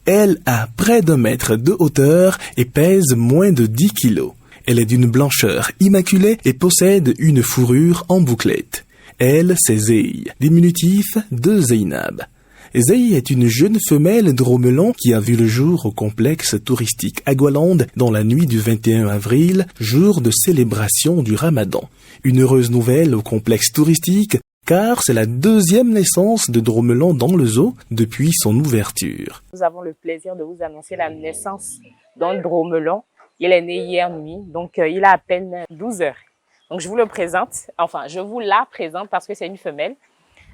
Elle a près d'1 mètre de hauteur et pèse moins de 10 kilos. Elle est d'une blancheur immaculée et possède une fourrure en bouclette. Elle, c'est Zeyi, diminutif de Zeynab. Zeyi est une jeune femelle dromelon qui a vu le jour au complexe touristique Agualand dans la nuit du 21 avril, jour de célébration du Ramadan. Une heureuse nouvelle au complexe touristique, car c'est la 2e naissance de dromelon dans le zoo depuis son ouverture. Nous avons le plaisir de vous annoncer la naissance d'un dromelon. Il est né hier nuit, donc il a à peine 12 heures. Donc je vous le présente, enfin je vous la présente parce que c'est une femelle.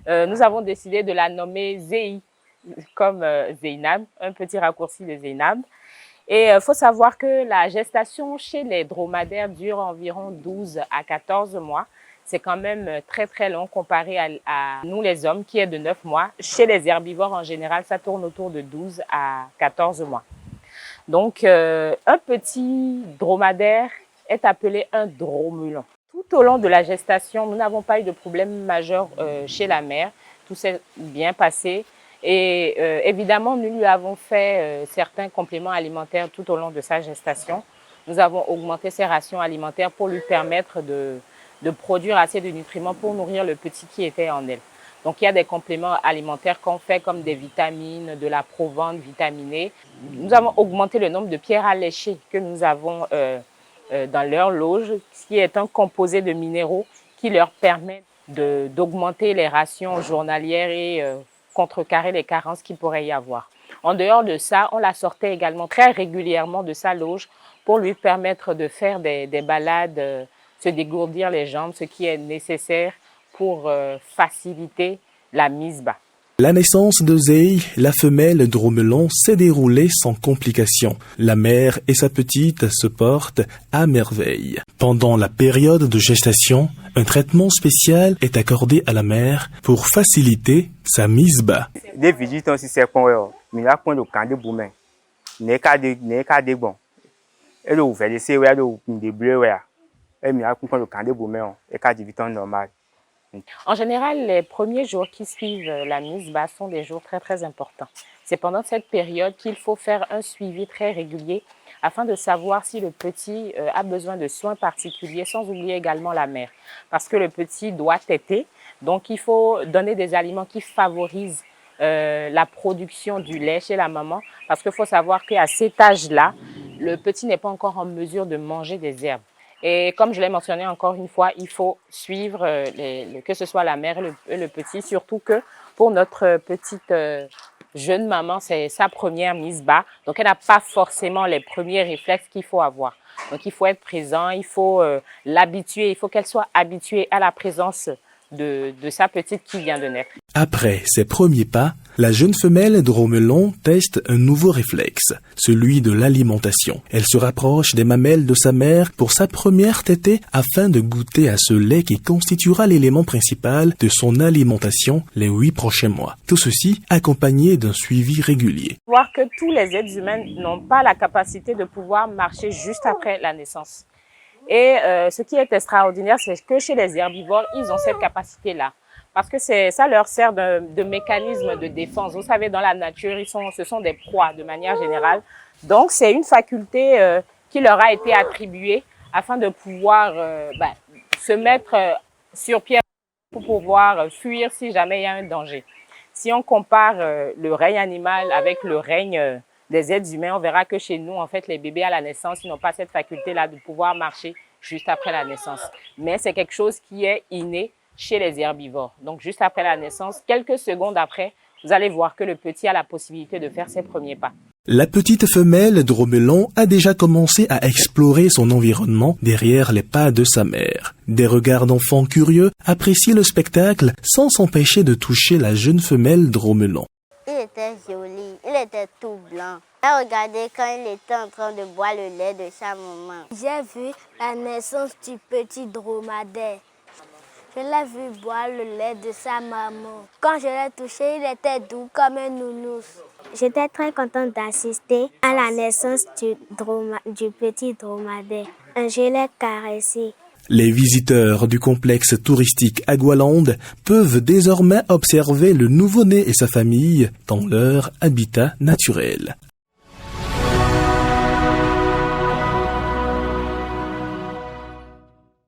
Nous avons décidé de la nommer Zeyi, comme Zeynab, un petit raccourci de Zeynab. Et il faut savoir que la gestation chez les dromadaires dure environ 12 à 14 mois. C'est quand même très très long comparé à nous les hommes qui est de 9 mois. Chez les herbivores en général, ça tourne autour de 12 à 14 mois. Donc un petit dromadaire est appelé un dromelon. Tout au long de la gestation, nous n'avons pas eu de problème majeur chez la mère. Tout s'est bien passé. Et évidemment, nous lui avons fait certains compléments alimentaires tout au long de sa gestation. Nous avons augmenté ses rations alimentaires pour lui permettre de produire assez de nutriments pour nourrir le petit qui était en elle. Donc, il y a des compléments alimentaires qu'on fait comme des vitamines, de la provende vitaminée. Nous avons augmenté le nombre de pierres à lécher que nous avons dans leur loge, qui est un composé de minéraux qui leur permet d'augmenter les rations journalières et contrecarrer les carences qu'il pourrait y avoir. En dehors de ça, on la sortait également très régulièrement de sa loge pour lui permettre de faire des balades, se dégourdir les jambes, ce qui est nécessaire pour faciliter la mise bas. La naissance de Zeyi, la femelle dromelon, s'est déroulée sans complications. La mère et sa petite se portent à merveille. Pendant la période de gestation, un traitement spécial est accordé à la mère pour faciliter sa mise bas. Des visites aussi c'est qu'on mais là quand le camp de boumen n'est qu'à des bons et le ouvert les c'est ouais de bleu ouais et mais là quand le camp de boumen et qu'à des normal. En général, les premiers jours qui suivent la mise bas sont des jours très très importants. C'est pendant cette période qu'il faut faire un suivi très régulier afin de savoir si le petit a besoin de soins particuliers, sans oublier également la mère. Parce que le petit doit téter, donc il faut donner des aliments qui favorisent la production du lait chez la maman. Parce qu'il faut savoir qu'à cet âge-là, le petit n'est pas encore en mesure de manger des herbes. Et comme je l'ai mentionné encore une fois, il faut suivre que ce soit la mère et le petit, surtout que pour notre petite jeune maman, c'est sa première mise bas. Donc, elle n'a pas forcément les premiers réflexes qu'il faut avoir. Donc, il faut être présent, il faut l'habituer, il faut qu'elle soit habituée à la présence de sa petite qui vient de naître. Après ses premiers pas, la jeune femelle dromelon teste un nouveau réflexe, celui de l'alimentation. Elle se rapproche des mamelles de sa mère pour sa première tétée afin de goûter à ce lait qui constituera l'élément principal de son alimentation les 8 prochains mois. Tout ceci accompagné d'un suivi régulier. Voir que tous les êtres humains n'ont pas la capacité de pouvoir marcher juste après la naissance. Et ce qui est extraordinaire, c'est que chez les herbivores, ils ont cette capacité-là. Parce que ça leur sert de mécanisme de défense. Vous savez, dans la nature, ce sont des proies de manière générale. Donc, c'est une faculté qui leur a été attribuée afin de pouvoir se mettre sur pied pour pouvoir fuir si jamais il y a un danger. Si on compare le règne animal avec le règne des êtres humains, on verra que chez nous, en fait, les bébés à la naissance, ils n'ont pas cette faculté-là de pouvoir marcher juste après la naissance. Mais c'est quelque chose qui est inné chez les herbivores. Donc, juste après la naissance, quelques secondes après, vous allez voir que le petit a la possibilité de faire ses premiers pas. La petite femelle dromelon a déjà commencé à explorer son environnement derrière les pas de sa mère. Des regards d'enfants curieux apprécient le spectacle sans s'empêcher de toucher la jeune femelle dromelon. Il était joli, il était tout blanc. J'ai regardé quand il était en train de boire le lait de sa maman. J'ai vu la naissance du petit dromadaire. Je l'ai vu boire le lait de sa maman. Quand je l'ai touché, il était doux comme un nounours. J'étais très contente d'assister à la naissance du petit dromadaire. Je l'ai caressé. Les visiteurs du complexe touristique Agualand peuvent désormais observer le nouveau-né et sa famille dans leur habitat naturel.